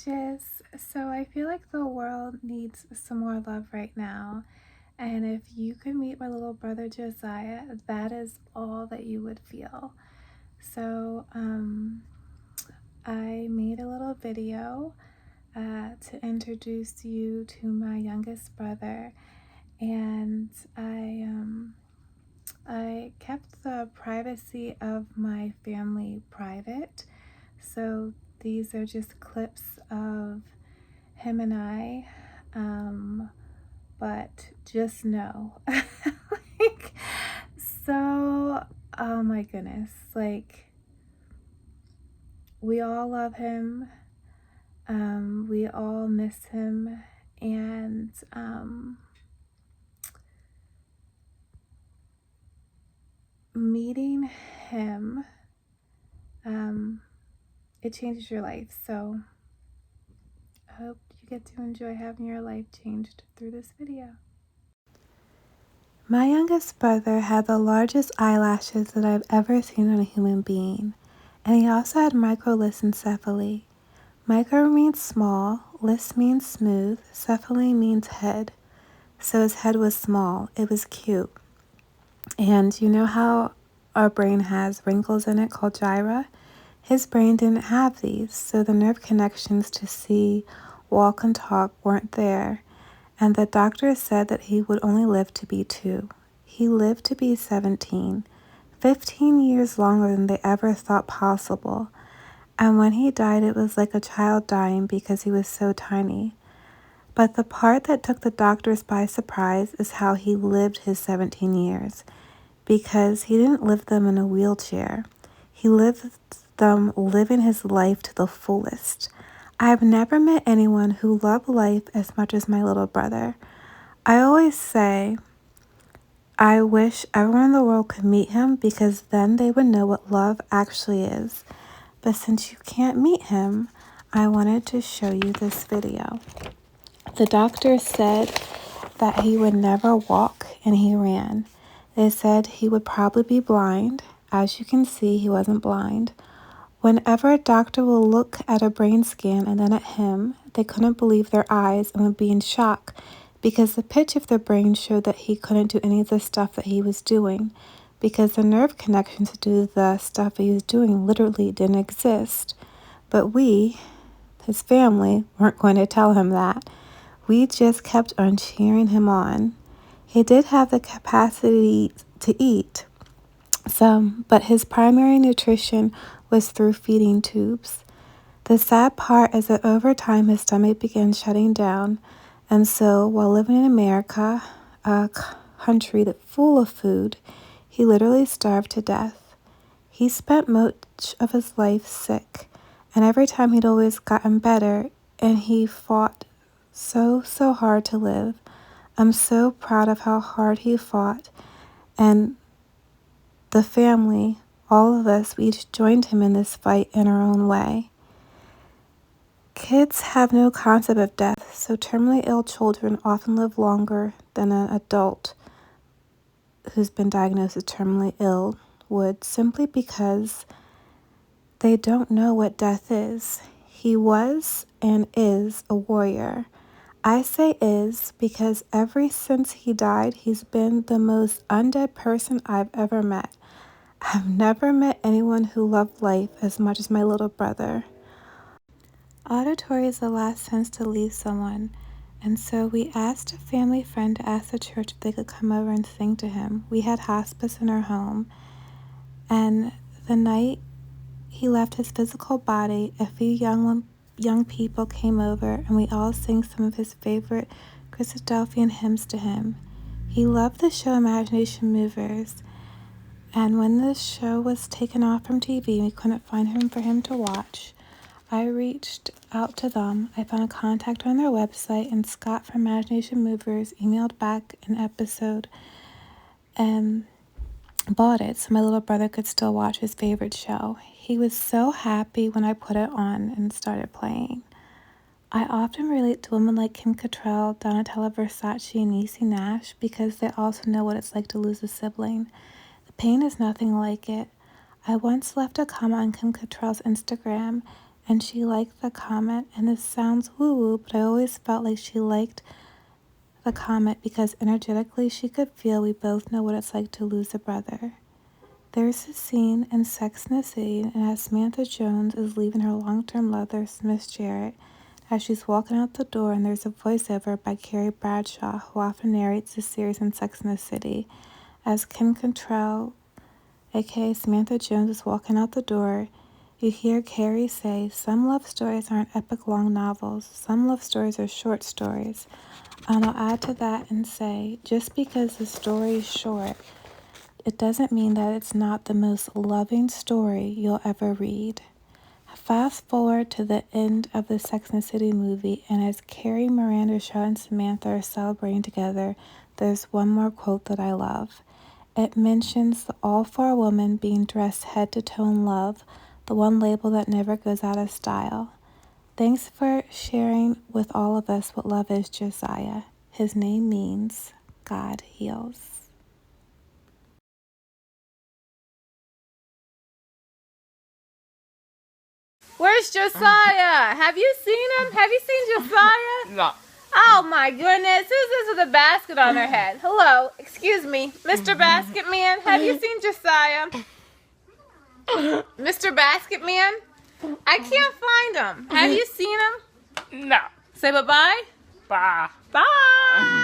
gorgeous. So I feel like the world needs some more love right now. And if you could meet my little brother Josiah, that is all that you would feel. So I made a little video to introduce you to my youngest brother. And I kept the privacy of my family private. So these are just clips of him and I. But just know, like, so, oh my goodness, like, we all love him. We all miss him. And, meeting him, it changes your life. So I hope you get to enjoy having your life changed through this video. My youngest brother had the largest eyelashes that I've ever seen on a human being, and he also had microlissencephaly. Micro means small, lys means smooth, cephaly means head. So his head was small. It was cute. And you know how our brain has wrinkles in it called gyra? His brain didn't have these, so the nerve connections to see, walk, and talk weren't there, and the doctor said that he would only live to be 2. He lived to be 17, 15 years longer than they ever thought possible, and when he died it was like a child dying because he was so tiny. But the part that took the doctors by surprise is how he lived his 17 years, because he didn't live them in a wheelchair. He lived them living his life to the fullest. I've never met anyone who loved life as much as my little brother. I always say, I wish everyone in the world could meet him because then they would know what love actually is. But since you can't meet him, I wanted to show you this video. The doctor said that he would never walk and he ran. They said he would probably be blind. As you can see, he wasn't blind. Whenever a doctor will look at a brain scan and then at him, they couldn't believe their eyes and would be in shock because the pitch of the brain showed that he couldn't do any of the stuff that he was doing because the nerve connections to do the stuff he was doing literally didn't exist. But we, his family, weren't going to tell him that. We just kept on cheering him on. He did have the capacity to eat some, but his primary nutrition was through feeding tubes. The sad part is that over time his stomach began shutting down, and so while living in America, a country that's full of food, he literally starved to death. He spent much of his life sick, and every time he'd always gotten better, and he fought so hard to live. I'm so proud of how hard he fought, and the family, all of us, we each joined him in this fight in our own way. Kids have no concept of death, so terminally ill children often live longer than an adult who's been diagnosed as terminally ill would, simply because they don't know what death is. He was and is a warrior. I say is because ever since he died, he's been the most undead person I've ever met. I've never met anyone who loved life as much as my little brother. Auditory is the last sense to leave someone, and so we asked a family friend to ask the church if they could come over and sing to him. We had hospice in our home, and the night he left his physical body, a few young people came over, and we all sang some of his favorite Christadelphian hymns to him. He loved the show Imagination Movers, and when the show was taken off from TV and we couldn't find him for him to watch, I reached out to them. I found a contact on their website, and Scott from Imagination Movers emailed back an episode and bought it so my little brother could still watch his favorite show. He was so happy when I put it on and started playing. I often relate to women like Kim Cattrall, Donatella Versace, and Niecy Nash because they also know what it's like to lose a sibling. The pain is nothing like it. I once left a comment on Kim Cattrall's Instagram, and she liked the comet. And this sounds woo-woo, but I always felt like she liked the comet because energetically she could feel we both know what it's like to lose a brother. There's a scene in Sex and the City, and as Samantha Jones is leaving her long-term lover, Miss Jarrett, as she's walking out the door, and there's a voiceover by Carrie Bradshaw, who often narrates the series in Sex and the City. As Kim Cattrall, aka Samantha Jones, is walking out the door, you hear Carrie say, "Some love stories aren't epic long novels. Some love stories are short stories." And I'll add to that and say, just because the story is short, it doesn't mean that it's not the most loving story you'll ever read. Fast forward to the end of the Sex and the City movie, and as Carrie, Miranda, Shaw, and Samantha are celebrating together, there's one more quote that I love. It mentions the all-for woman being dressed head to toe in love, the one label that never goes out of style. Thanks for sharing with all of us what love is, Josiah. His name means God heals. Where's Josiah? Have you seen him? Have you seen Josiah? No. Oh my goodness, who's this with a basket on their head? Hello, excuse me, Mr. Basket Man, have you seen Josiah? Mr. Basket Man? I can't find him. Have you seen him? No. Say bye-bye. Bye. Bye.